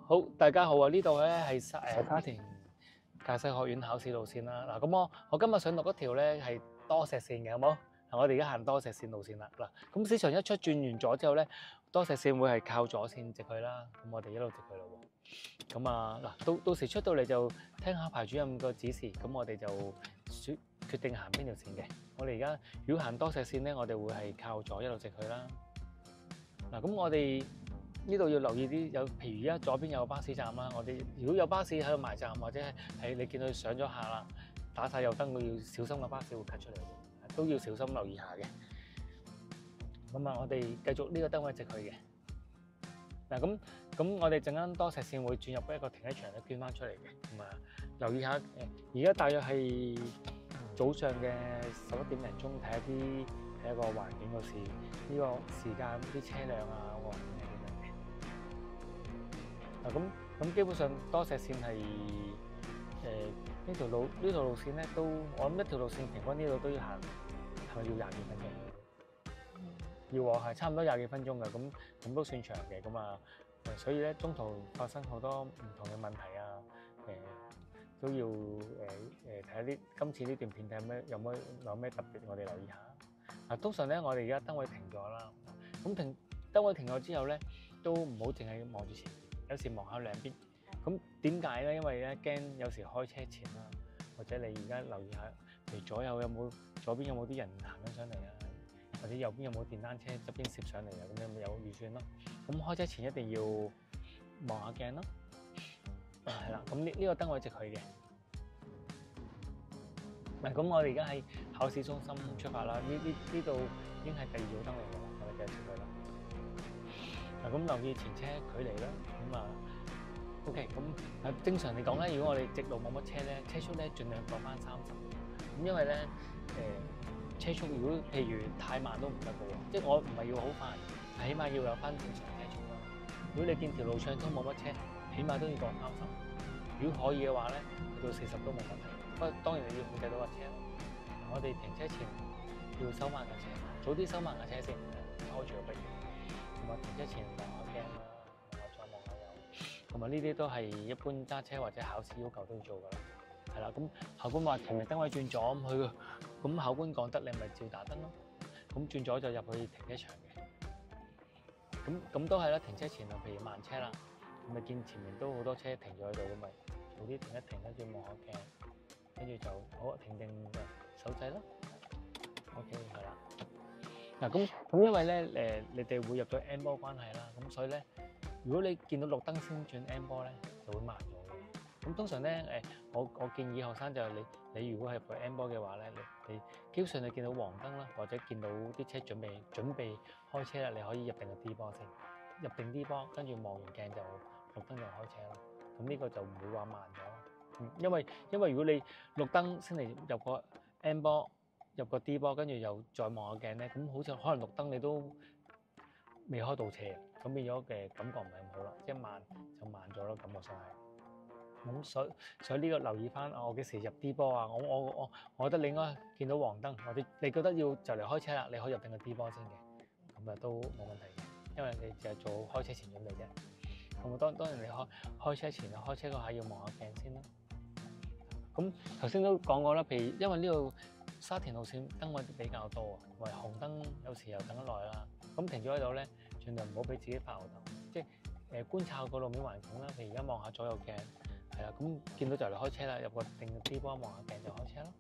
好，大家好啊！呢度咧係沙田駕駛學院考試路線啦。嗱，咁我今日想錄一條咧係多石線嘅，好冇？嗱，我哋而家行多石線路線啦。嗱，咁市場一出轉完咗之後咧，多石線會係靠左線直去啦。咁我哋一路直去咯喎。咁啊，嗱，到時出到嚟就聽下排主任個指示，咁我哋就決定行邊條線嘅。我哋而家如果行多石線咧，我哋會係靠左一路直去啦。嗱，咁我哋呢度要留意啲譬如而家左邊有個巴士站啦，我哋如果有巴士喺度埋站，或者係你見到佢上咗下啦，打晒右燈，佢要小心個巴士會 cut 出嚟，都要小心留意下嘅。咁啊，我哋繼續呢個燈位直去嘅。嗱，咁我哋陣間多石線會轉入一個停車場咧，捐翻出嚟嘅。咁啊，留意下而家大約係早上嘅11點零鐘，睇一個環境個事，呢個時間啲車輛啊個環境係點樣嘅。嗱，咁基本上多石線係呢條路線咧，都我諗一條路線平均呢度都要行，係咪要廿幾分鐘？要喎，係差唔多廿幾分鐘嘅，咁都算長嘅。咁啊，所以咧中途發生好多唔同嘅問題啊，都要睇下今次呢段片睇有咩特別，我哋留意下。嗱，通常咧我哋而家燈位停咗啦，咁燈位停咗之後咧，都唔好淨係望住前面，有時望下兩邊。咁點解咧？因為咧驚有時開車前啦，或者你而家留意下，譬如左邊有冇啲人行緊上嚟啊？或者右邊有冇電單車側邊攝上嚟啊？咁樣咪有預算咯。咁開車前一定要望下鏡咯。係啦，咁呢個燈位直去嘅。嗱，咁我哋而家喺考試中心出發啦。呢度已經係第二組燈嚟㗎啦，我哋繼續出去啦。嗱，咁留意前車距離啦。咁啊 ，OK，咁正常嚟講咧，如果我哋直路冇乜車咧，車速咧盡量降翻30。咁因為咧車速如果譬如太慢都唔得嘅喎，即係我唔係要好快，起碼要有翻正常車速啦。如果你見條路暢通冇乜車，起碼都要降30。如果可以嘅話咧，去到40都冇問題。不過當然你要控制到架車咯。我哋停車前要收慢架車，早啲收慢架車先，開住個避。同埋停車前望下鏡啦，再望下右。同埋呢啲都係一般揸車或者考試要求都要做㗎啦。係啦，咁考官話前面燈位轉咗，咁考官講得你咪照打燈咯。咁轉咗就入去停車場嘅。咁都係啦，停車前啊，譬如慢車啦，咁咪見前面都好多車停咗喺度，咁咪早啲停一停，跟住望下鏡，跟住就好停定手掣啦。OK， 係啦。嗱，咁因為咧你哋會入咗 M 波關係啦，咁所以咧如果你見到綠燈先轉 M 波咧，就會慢咗嘅。咁通常咧我建議學生就係你如果係入 M 波嘅話咧，你基本上你見到黃燈啦，或者見到啲車準備開車啦，你可以入定個 D 波先，入定 D 波，跟住望完鏡就綠燈就開車咯。咁呢個就唔會話慢咗。因為如果你綠燈先嚟入個 M 波，入個 D 波，跟住又再望下鏡咧，咁好似可能綠燈你都未開到車，咁變咗嘅感覺唔係咁好啦，即係慢就慢咗咯，感覺上係。咁所以呢個留意翻，我幾時入 D 波啊？我覺得你應該見到黃燈，或者你覺得要就嚟開車啦，你可以入定個 D 波先嘅，咁啊都冇問題嘅，因為你就係做開車前準備啫。咁當然你開車前開車嗰下要望下鏡先啦。咁頭先都講過啦，譬如因為呢度沙田路線燈位比較多啊，同埋紅燈有時又等得耐啦。咁停咗喺度咧，盡量唔好俾自己發吽哣，即係觀察個路面環境啦。譬如而家望下左右鏡。係啦，咁見到就嚟開車啦，入個定 D 波望下鏡就開車咯。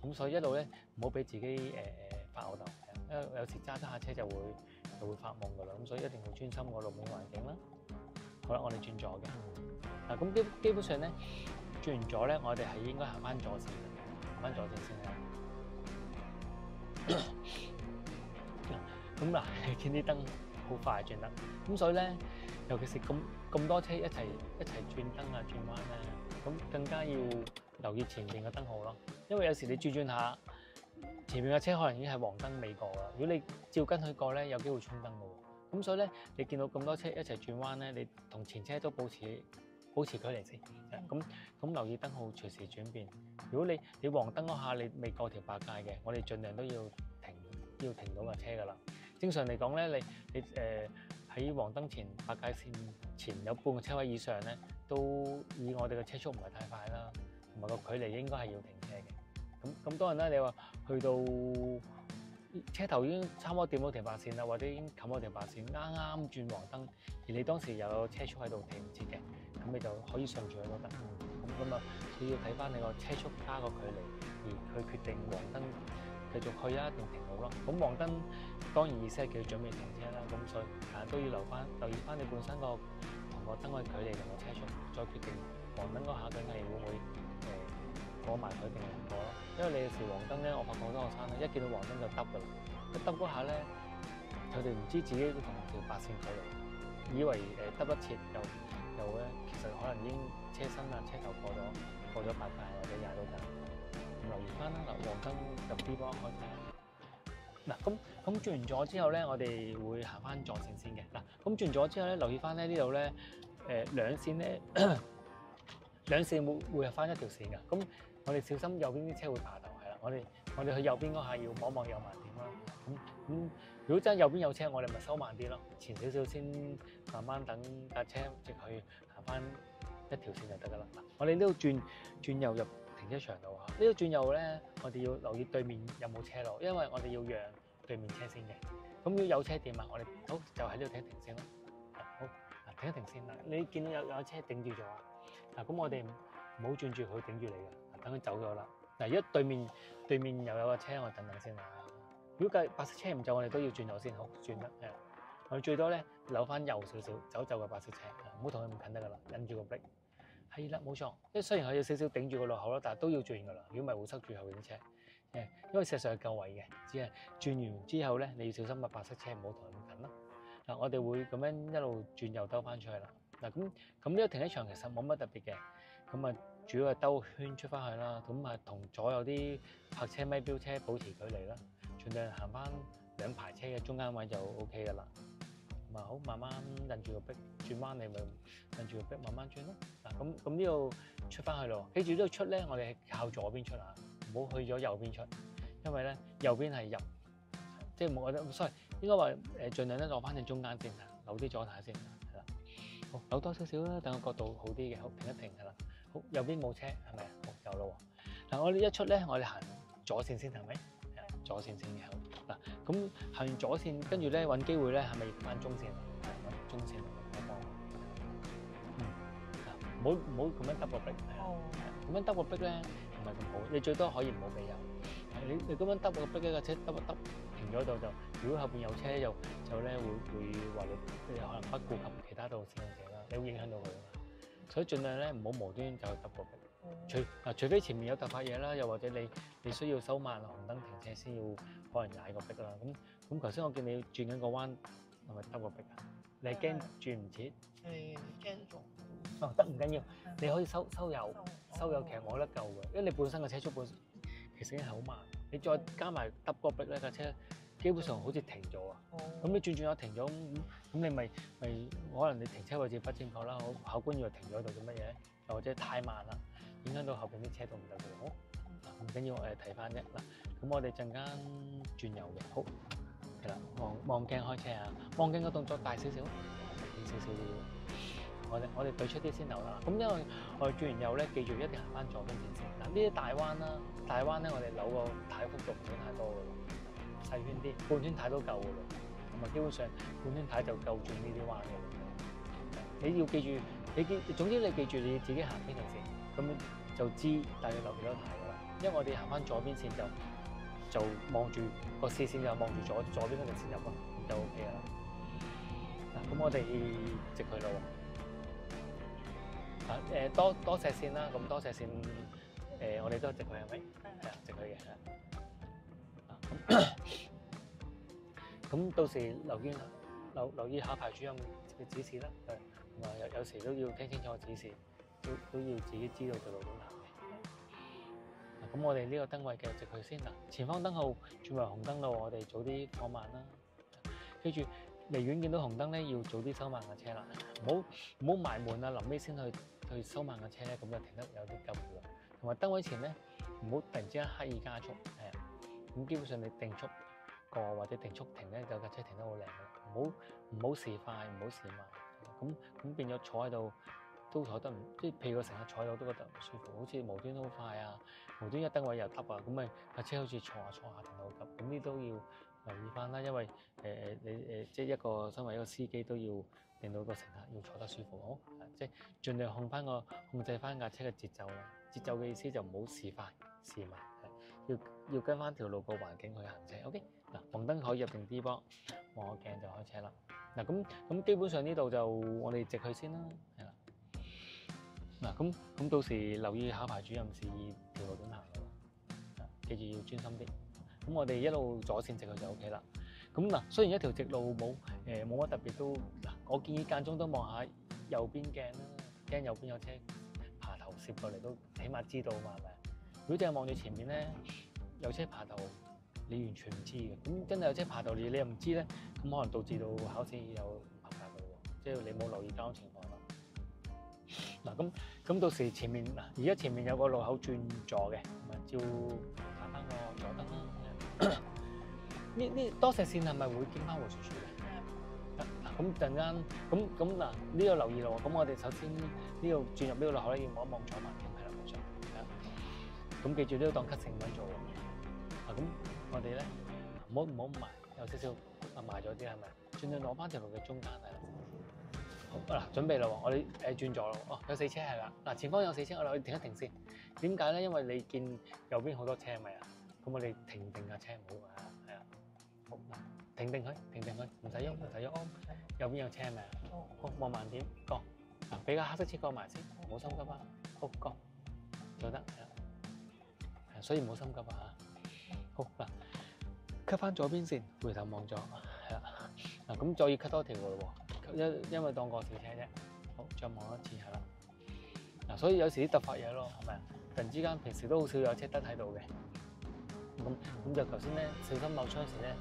咁所以一路咧唔好俾自己發吽哣，因為有時揸下車就會發夢噶啦。咁所以一定要專心個路面環境啦。好啦，我哋轉左嘅。嗱，咁基本上咧轉完左咧，我哋係應該行翻左線嘅，行翻左線先啦。咁嗱，見啲燈好快轉得，咁所以咧。尤其是咁多車一齊轉燈啊轉彎咧，咁更加要留意前面嘅燈號咯。因為有時你轉下，前面嘅車可能已經係黃燈未過啦。如果你照跟佢過咧，有機會衝燈嘅喎。咁所以咧，你見到咁多車一齊轉彎咧，你同前車都保持距離先。咁留意燈號隨時轉變。如果你黃燈嗰下你未過條白界嘅，我哋盡量都要停到架車㗎啦。正常嚟講咧，你喺黃燈前白界線前有半個車位以上咧，都以我哋嘅車速唔係太快啦，同埋個距離應該係要停車嘅。咁當然啦，你話去到車頭已經差唔多掂到條白線啦，或者已經冚到條白線，啱啱轉黃燈，而你當時又有車速喺度停唔切嘅，咁你就可以順住佢都得。咁啊，你要睇翻你個車速加個距離，而去決定黃燈繼續去啊定停好咯。咁黃燈當然意思係叫準備停車啦，咁所以都要留意翻你本身個同個燈位距離同個車速，再決定黃燈嗰下究竟係會唔會過埋佢定係唔過咯。因為你有時黃燈咧，我發覺好多學生咧，一見到黃燈就耷噶啦，一耷嗰下咧，佢哋唔知自己同條白線距離，以為耷得切又咧，其實可能已經車身啊車頭過咗8界或者20度㗎。留意翻啦，嗱，黃燈入 B 波開車。嗱，咁轉完左之後咧，我哋會行翻左線先嘅。嗱，咁轉左之後咧，留意翻咧呢度咧，兩線咧兩線會入翻一條線㗎。咁我哋小心右邊啲車會霸頭，係啦。我哋去右邊嗰下要望右慢點啦。咁如果真係右邊有車，我哋咪收慢啲咯，前少少先，慢慢等架車直去行翻一條線就得㗎啦。嗱，我哋呢度轉右入停車場度啊！呢度轉右咧，我哋要留意對面有冇車路，因為我哋要讓對面車先嘅。咁如果有車點啊？我哋好就喺呢度停一停先咯。好，停一停先啦。你見到有車頂住咗啊？嗱，咁我哋唔好轉住佢頂住你嘅，等佢走咗啦。嗱，如果對面又有個車，我等等先啦。如果白色車唔走，我哋都要轉右先，好轉得係。我哋最多咧扭翻右少少，走個白色車，唔好同佢咁近得噶啦，忍住個 brake。係啦，冇錯。即係雖然佢有少少頂住個路口啦，但係都要轉噶啦。如果唔係會塞住後邊啲車。因為事實上係夠位嘅，只係轉完之後咧，你要小心白色車唔好同佢咁近啦。嗱，我哋會咁樣一路轉右兜翻出去啦。嗱，咁呢個停車場其實冇乜特別嘅，咁啊主要係兜圈出翻去啦。咁啊同左右啲泊車咪標車保持距離啦，盡量行翻2排車嘅中間位就 OK 噶啦。咁啊好，慢慢忍住個逼轉彎，你咪忍住個逼慢慢轉咯。嗱，咁呢度出翻去咯，記住呢度出咧，我哋係靠左邊出啊，唔好去咗右邊出，因為咧右邊係入，即係冇我覺得 sorry，應該話盡量咧攞翻正中間先啊，扭啲左軚先係啦。好，扭多少少啦，等個角度好啲嘅，好，停一停係啦。好，右邊冇車係咪？好，有咯喎。嗱，我哋一出咧，我哋行左線先係咪？左線先嘅好。嗱，咁行完左線，跟住咧揾機會咧，係咪翻中線？係中線我幫。唔好咁樣揼個逼，咁樣揼個逼咧唔係咁好。你最多可以唔好俾油。你咁樣揼個逼，架車揼一揼停咗度就，如果後邊有車就咧會話你可能不顧及其他道使用者啦，你會影響到佢啊嘛。所以盡量咧唔好無端就去揼個逼。除非前面有突發嘢啦，又或者你需要收慢紅燈停車先要可能踩個逼啦。咁頭先我見你轉緊個彎，係咪揼個逼啊？你係驚轉唔切？驚咗。哦，得唔緊要，你可以收油，其實我覺得夠嘅，因為你本身嘅車速其實已經係好慢，你再加埋揼個逼咧，架車基本上好似停咗啊。咁你轉下停咗，咁你咪可能你停車位置不正確啦，考官以為停咗喺度做乜嘢？又或者太慢啦，影響到後邊啲車都唔得嘅。好，唔緊要，我哋睇翻啫。嗱，咁我哋陣間轉右嘅，好，係啦，望鏡開車啊，望鏡個動作大少少，大少少。我哋對出啲先流啦。咁因為我哋轉完右咧，記住一定行翻左邊先。嗱，呢啲大彎啦，大彎咧我哋扭個軚幅度唔使太多嘅咯，細圈啲，半圈軚都夠嘅咯。咁啊，基本上半圈軚就夠轉呢啲彎嘅咯。你要記住，總之你記住你自己行邊條線，咁就知大約留幾多軚嘅啦。因為我哋行翻左邊線就望住個視線就望住左邊嗰條線入咯，就 OK 嘅啦。嗱，咁我哋直去咯。多石線啦，咁多石線我哋都直去係咪？係啊，直去嘅。咁到時留意考牌主任嘅指示啦，同埋有時都要聽清楚指示，都要自己知道條路點行嘅。咁我哋呢個燈位嘅直去先啦，前方燈號轉為紅燈路，我哋早啲放慢啦。記住離遠見到紅燈咧，要早啲收慢架車啦，唔好埋門啊，臨尾先去收慢架車咧，咁就停得有啲急嘅。同埋燈位前咧，唔好突然之間刻意加速，係啊。咁基本上你定速過或者定速停咧，就架車停得好靚嘅，唔唔好時快，唔好時慢。咁變咗坐喺度都坐得唔，即係譬如個乘客坐喺度都覺得唔舒服，好似無端好快啊，無端一燈位又耷啊，咁咪架車好似坐下停到急，咁呢都要留意翻啦。因為你即係身為一個司機都要令到個乘客要坐得舒服，好即係盡量控制翻架車嘅節奏啦。節奏嘅意思就唔好時快時慢，要跟翻條路個環境去行車。OK， 嗱，黃燈可以入定 D 波，望個鏡就開車啦。嗱咁基本上呢度就我哋直去先啦，係啦。嗱咁到時留意考牌主任示意條路點行咯，記住要專心啲。咁我哋一路左線直去就 OK 啦。咁嗱，雖然一條直路冇乜特別都嗱，我建議間中都望下右邊鏡啦，驚右邊有車爬頭攝過嚟都起碼知道嘛，係咪？如果淨係望住前面咧，有車爬頭，你完全唔知嘅。咁真係有車爬頭你又唔知咧，咁可能導致到考試有唔合格嘅喎，即係你冇留意交通情況啦。嗱咁到時前面嗱，而家前面有個路口轉左嘅，咁啊照打翻個左燈啦。呢多石線係咪會經翻迴旋處嘅？嗱咁陣間咁嗱呢個留意咯。咁我哋首先呢度轉入呢個路口咧，要望一望左慢鏡，係啦冇錯，係啦。咁記住呢個當 cut 成咁做喎。咁我哋咧唔好埋，有少少埋咗啲係咪？盡量攞翻條路嘅中間係啦。好嗱，準備啦喎，我哋轉左咯。哦，有4車係啦。嗱，前方有4車，我哋停一停先。點解咧？因為你見右邊好多車咪啊，咁我哋停架車唔好啊，係啊。好嗱，停定佢，唔使喐，右邊有車咪啊？好，望慢點，過嗱，俾個黑色車過埋先，唔好心急啊。好，過就得係啦。係，所以唔好心急啊。好嗱，cut 翻左邊線，回頭望咗係啦。嗱，咁再要 cut 多條路喎。因為當過4車啫，好再望一次係啦。嗱，所以有時啲突發嘢咯，係咪啊？突然之間平時都好少有車燈喺度嘅，咁就頭先咧小心漏窗時咧，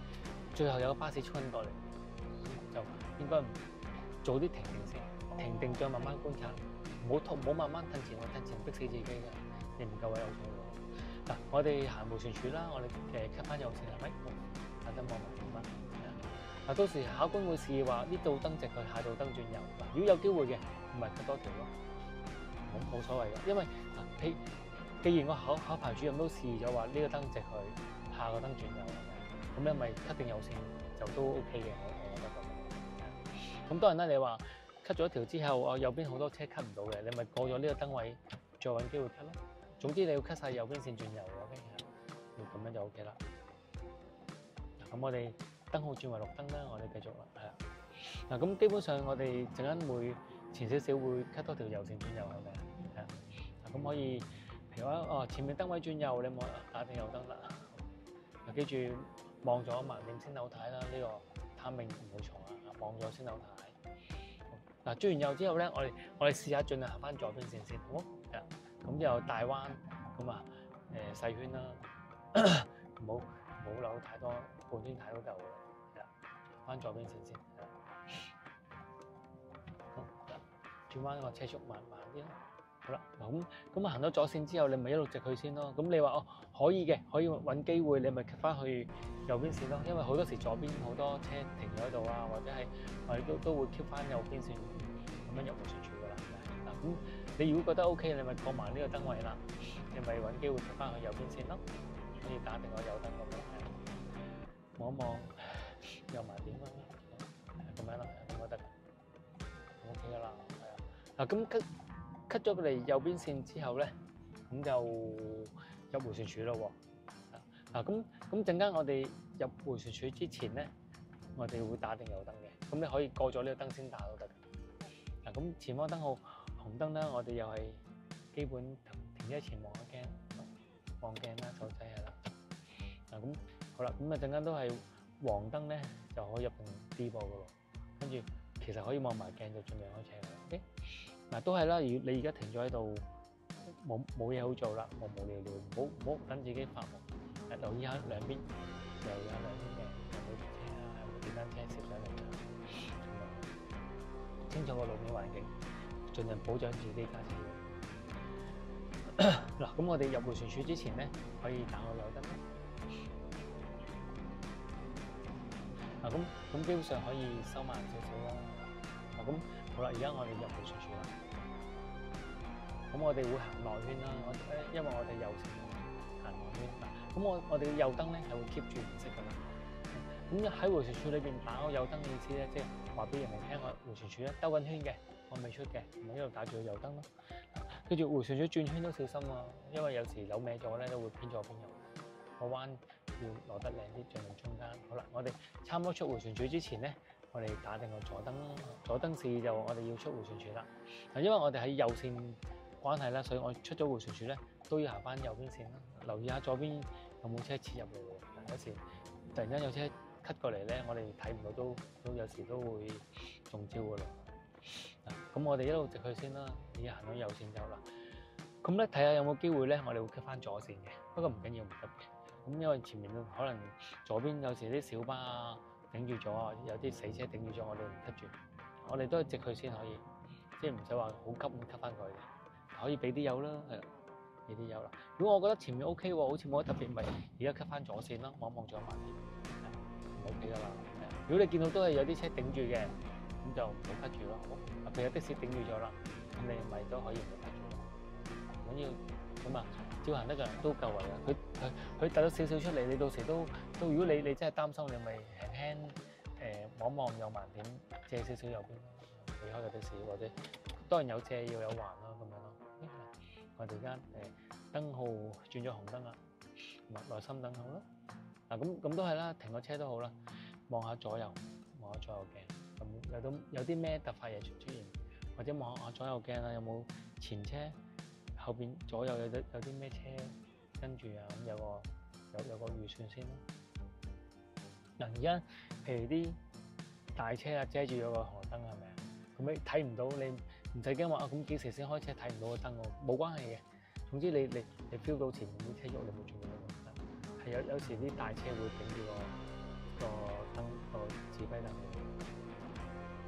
最後有個巴士衝過嚟，就應該早啲停定先，停定再慢慢觀察，唔好慢慢褪前逼死自己嘅，你唔夠位有錯喎。嗱，我哋行迴旋處啦，我哋cut 翻右線係咪？好，等陣望埋點啊。嗱，到時考官會示意話呢度燈直去，下度燈轉右。嗱，如果有機會嘅，咪 cut 多條咯，冇所謂嘅。因為嗱，既然個考牌主任都示意咗話呢個燈直去，下個燈轉右，咁你咪 cut 定右線就都 OK 嘅，我覺得咁。咁當然啦，你話 cut 咗一條之後，右邊好多車 cut 唔到嘅，你咪過咗呢個燈位，再揾機會 cut 咯。總之你要 cut 晒右邊線轉右嘅 OK，咁樣就 OK 啦。嗱，咁我哋燈號轉為綠燈啦，我哋繼續啦，係啦。嗱，咁基本上我哋陣間會前少少會 cut 多條右線轉右係咪啊？係啊。嗱，咁可以譬如話前面燈位轉右，你望打定右燈啦。嗱，記住望咗盲點先扭軚啦，呢個 timing唔好錯啊，望咗先扭軚。嗱，轉完右之後咧，我哋試下盡量行翻左邊線先，好？係啊。咁就大彎咁啊，細圈啦，唔好扭太多，半圈太多嚿嘅，係啦，翻左邊線先，係啦，好，轉彎個車速慢啲啦，好啦，嗱咁行到左線之後，你咪一路直去先咯。咁你話可以嘅，可以揾機會，你咪 cut 翻去右邊線咯。因為好多時左邊好多車停咗喺度啊，或者係我哋都會 keep 翻右邊線咁樣入迴旋處噶啦。嗱咁你如果覺得 OK，你咪過埋呢個燈位啦，你咪揾機會 cut 翻去右邊線咯。可以打定個右燈咁樣，望一望右埋點啦，咁樣啦，咁就得，OK 噶啦，係啊。嗱咁 cut 咗佢哋右邊線之後咧，咁就入迴旋處咯喎。嗱咁陣間我哋入迴旋處之前咧，我哋會打定右燈嘅。咁你可以過咗呢個燈先打都得。嗱咁前方燈號紅燈咧，我哋又係基本停車前望一鏡。望鏡啦，手仔係啦。嗱咁好啦，咁啊陣間都係黃燈咧，就可以入定 D 波噶咯。跟住其實可以望埋鏡就盡量開車嘅。OK，嗱都係啦。如果你而家停咗喺度，冇嘢好做啦，無聊，唔好等自己發夢。留意下兩邊，留意下兩邊嘅有冇車啊，有冇電單車攝上嚟啊，清楚個路面環境，盡量保障自己駕駛。嗱，咁我哋入迴旋處之前咧，可以打個右燈啦。嗱，咁咁基本上可以收慢少少啦。咁好啦，而家我哋入迴旋處啦。咁我哋會行內圈啦，因為我哋右前行內圈嗱。咁我哋右燈咧係會 keep 住唔熄噶嘛。咁喺迴旋處裏邊打個右燈嘅意思咧，即係話俾人哋聽我迴旋處咧兜緊圈嘅，我未出嘅，咪一路打住個右燈咯。跟住迴旋處轉圈都小心啊，因為有時扭歪咗咧都會偏左偏右。個彎要攞得靚啲，盡量中間。好啦，我哋差唔多出迴旋處之前咧，我哋打定個左燈啦。左燈示就我哋要出迴旋處啦。嗱，因為我哋喺右線關係啦，所以我出咗迴旋處咧都要行翻右邊線啦。留意下左邊有冇車切入嚟喎。有時突然間有車 cut 過嚟咧，我哋睇唔到都有時都會中招噶啦。咁我哋一路直去先啦，而家行到右線就啦。咁咧睇下有冇機會咧，我哋會 cut 翻左線嘅。不過唔緊要，唔急嘅。咁因為前面可能左邊有時啲小巴啊頂住咗啊，有啲死車頂住咗，我哋唔 cut 住。我哋都係直去先可以，即係唔使話好急咁 cut 翻佢嘅，可以俾啲油啦，係啦，俾啲油啦。如果我覺得前面 OK 喎，好似冇乜特別，咪而家 cut 翻左線咯，望一望左慢啲，OK 噶啦。如果你見到都係有啲車頂住嘅，咁就唔好 cut 住咯，好冇？譬如有的士頂住咗啦，咁你咪都可以唔好 cut 住咯，唔緊要咁啊。照行得嘅都夠圍啦。佢突咗少少出嚟，你到時都如果你真係擔心，你咪輕望望右盲點借少少右邊咯，避開個的士或者當然有借要有還咯咁樣咯。我哋間燈號轉咗紅燈啦，內心燈號啦。嗱咁都係啦，停個車都好啦，望下左右，望下左右鏡，有啲咩突發嘢出現，或者望下左右鏡啦，有冇前車？後邊左右有啲咩車跟住啊，咁有個預算先咯。嗱，而家譬如啲大車啊遮住咗個紅燈係咪啊？咁你睇唔到，你唔使驚話啊，咁幾時先開車睇唔到個燈喎？冇關係嘅。總之你 feel 到前面啲車喐，你冇轉到個燈。係有時啲大車會頂住個燈個指揮燈，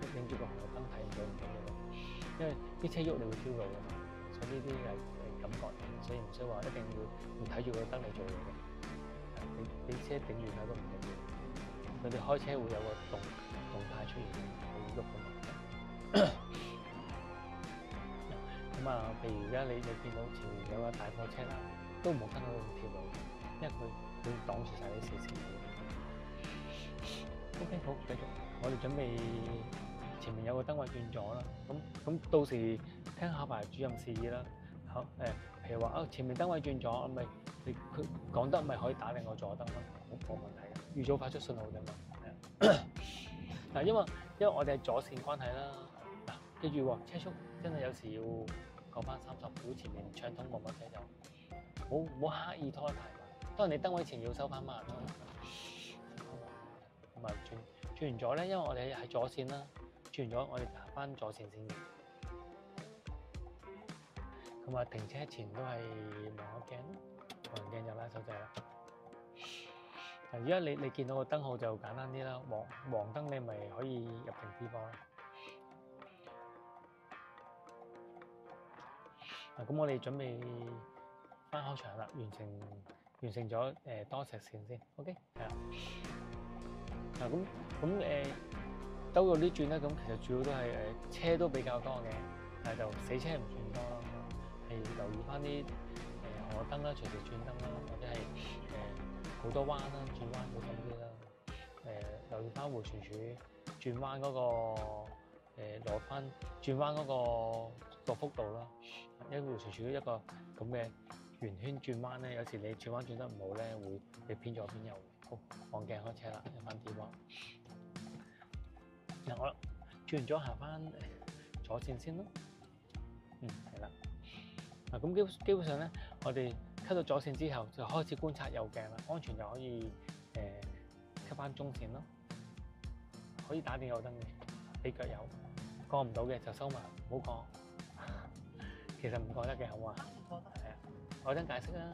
頂住個紅燈睇唔到唔緊要咯。因為啲車喐你會 feel 到㗎嘛。呢啲係感覺，所以唔需要話一定要睇住個燈嚟做嘢嘅。俾車頂住睇都唔緊要。佢哋開車會有個動態出現，會喐㗎嘛。咁啊，譬如而家你見到前面有個大貨車啦，都唔好跟佢跳路，因為佢會擋住晒啲視線。OK， 好，繼續。我哋準備前面有個燈位轉咗啦，咁到時聽考牌主任示意啦。好譬如話前面燈位轉咗，咁咪佢講得咪可以打定個左燈咯，冇問題嘅。預早發出信號啫嘛。嗱，因為我哋係左線關係啦。嗱，記住喎，車速真係有時要講翻30，如果前面暢通冇乜車就唔好刻意拖得太慢。當然你燈位前要收翻慢咯。咁啊轉完咗咧，因為我哋係左線啦，轉完咗我哋行翻左線先嘅。咁啊，停車前都係望個鏡，望鏡就拉手掣啦。嗱，而家你見到個燈號就簡單啲啦，黃燈你咪可以入定 D 波啦。嗱，咁我哋準備翻考場啦，完成咗多石線先 ，OK， 係啦。嗱，咁兜到啲轉咧，咁其實主要都係車都比較多嘅，但係就死車唔算多啦。係留意翻啲紅綠燈啦，隨時轉燈啦，或者係好多彎啦，轉彎小心啲啦。留意翻迴旋處轉彎嗰個攞翻轉彎嗰個幅度啦。因為迴旋處一個咁嘅圓圈轉彎咧，有時你轉彎轉得唔好咧，會你偏左偏右。好，望鏡開車啦，入翻 D 波。嗱，我轉完咗行翻左線先咯。係啦。嗱，咁基本上咧，我哋 cut 到左線之後，就開始觀察右鏡啦。安全就可以cut 翻中線咯。可以打定右燈嘅，俾腳油。過唔到嘅就收埋，唔好過。其實唔過得嘅，好嘛？唔過得。係啊，我等解釋啦。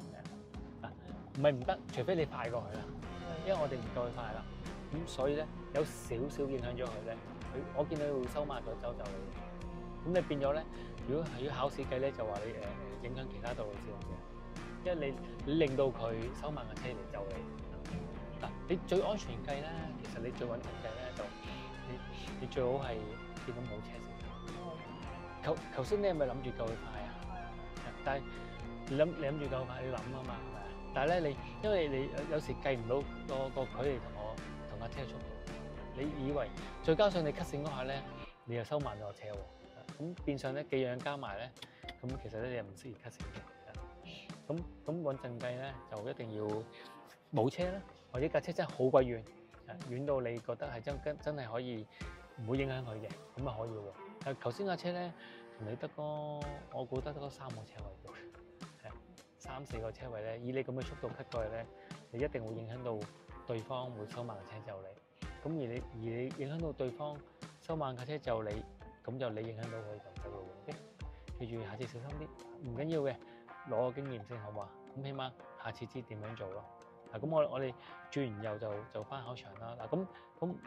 嗱，唔係唔得，除非你快過去啦。因為我哋唔夠佢快啦，咁所以咧有少少影響咗佢咧。我見到佢會收慢咗走你。咁你變咗咧，如果係要考試計咧，就話你影響其他道路使用嘅，因為你令到佢收慢個車嚟就你。嗱，你最安全計咧，其實你最穩陣計咧就你最好係見到冇車先。頭先你係咪諗住夠佢快啊？但係你諗住夠快，你諗啊嘛，係咪啊？但係咧因為你有時計唔到個距離同架車速度，你以為再加上你 cut 線嗰下咧，你又收慢咗車喎。咁變相咧幾樣加埋咧，咁其實咧你又唔適宜 cut 線嘅。咁穩陣計咧就一定要冇車啦，或者架車真係好鬼遠，遠到你覺得係真係可以唔會影響佢嘅，咁啊可以喎。但係頭先架車咧同你我估得個3個車位嘅，3、4個車位咧，以你咁嘅速度 cut 過去咧，你一定會影響到對方會收慢架車就你。咁而你影響到對方收慢架車就你，咁就你影響到佢就唔得咯喎。記住下次小心啲，唔緊要嘅。攞個經驗先好嘛？咁起碼下次知點樣做咯。咁我哋轉完右就翻考場啦。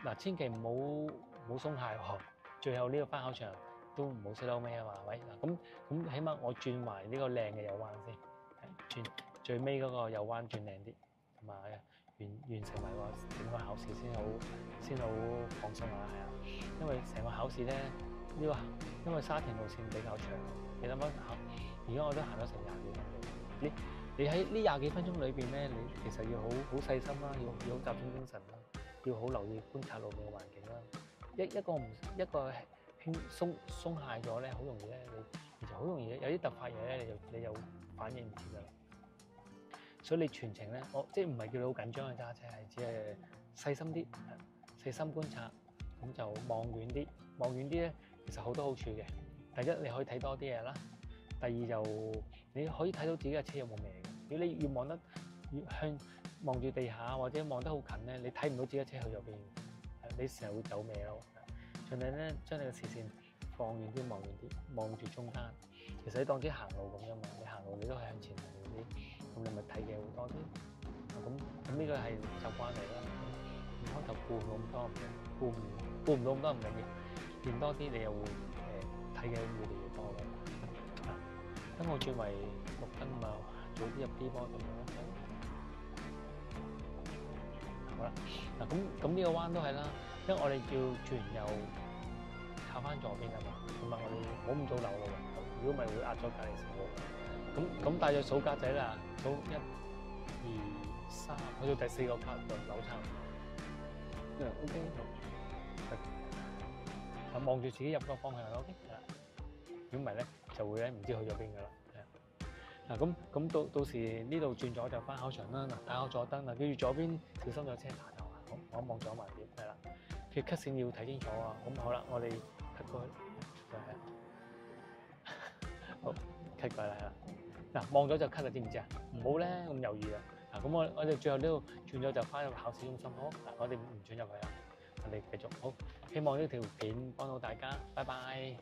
嗱，千祈唔好鬆懈喎。最後呢個翻考場都唔好死撈尾啊嘛，係咪？咁起碼我轉埋呢個靚嘅右彎先，轉最尾嗰個右彎轉靚啲，同埋完成埋整個考試先好放鬆啊，係啊。因為成個考試咧，因為沙田路線比較長，你諗下而家我都行咗成20幾分鐘，你喺呢20幾分鐘裏邊咧，你其實要好細心啦，要好集中精神啦，要好留意觀察路面嘅環境啦。一個鬆懈咗咧，好容易咧，其實好容易有啲突發嘢咧，你又反應唔切㗎啦。所以你全程咧，即係唔係叫你好緊張去揸車，係只係細心啲，細心觀察，咁就望遠啲，望遠啲咧，其實好多好處嘅。第一，你可以睇多啲嘢啦。第二就你可以睇到自己嘅車有冇歪嘅。如果你越望住地下或者望得好近咧，你睇唔到自己嘅車去咗邊，你成日會走歪咯。盡量咧將你嘅視線放遠啲，望遠啲，望住中間。其實你當自己行路咁啫嘛，你行路你都係向前行遠啲，咁你咪睇嘅會多啲。咁呢個係習慣嚟啦。開頭顧唔到咁多，顧唔到咁多唔緊要，練多啲你又會睇嘅會越嚟越多嘅。等我轉為綠燈嘛，早啲入 B 波咁樣。好啦，嗱咁呢個彎都係啦，因為我哋要轉完右靠翻左邊啊嘛，咁啊我哋唔好咁早扭咯，如果唔係會壓咗隔離線喎。咁大約數格仔啦，數1、2、3，去到第4個格就扭差唔多。OK， 好。望住自己入個方向 OK。如果唔係咧，就會咧唔知去咗邊噶啦。嗱咁到時呢度轉咗就翻考場啦。嗱，打開左燈嗱，記住左邊小心有車爬頭啊！好，我望左埋邊係啦。佢 cut 線要睇清楚啊！咁好啦，我哋 cut 過去就係好 cut 過嚟啦。嗱，望咗就 cut 啦，知唔知啊？唔好咧咁猶豫啊！嗱，咁我哋最後呢度轉咗就翻入考試中心好。嗱，我哋唔轉入去啦，我哋繼續好。希望呢條片幫到大家，拜拜。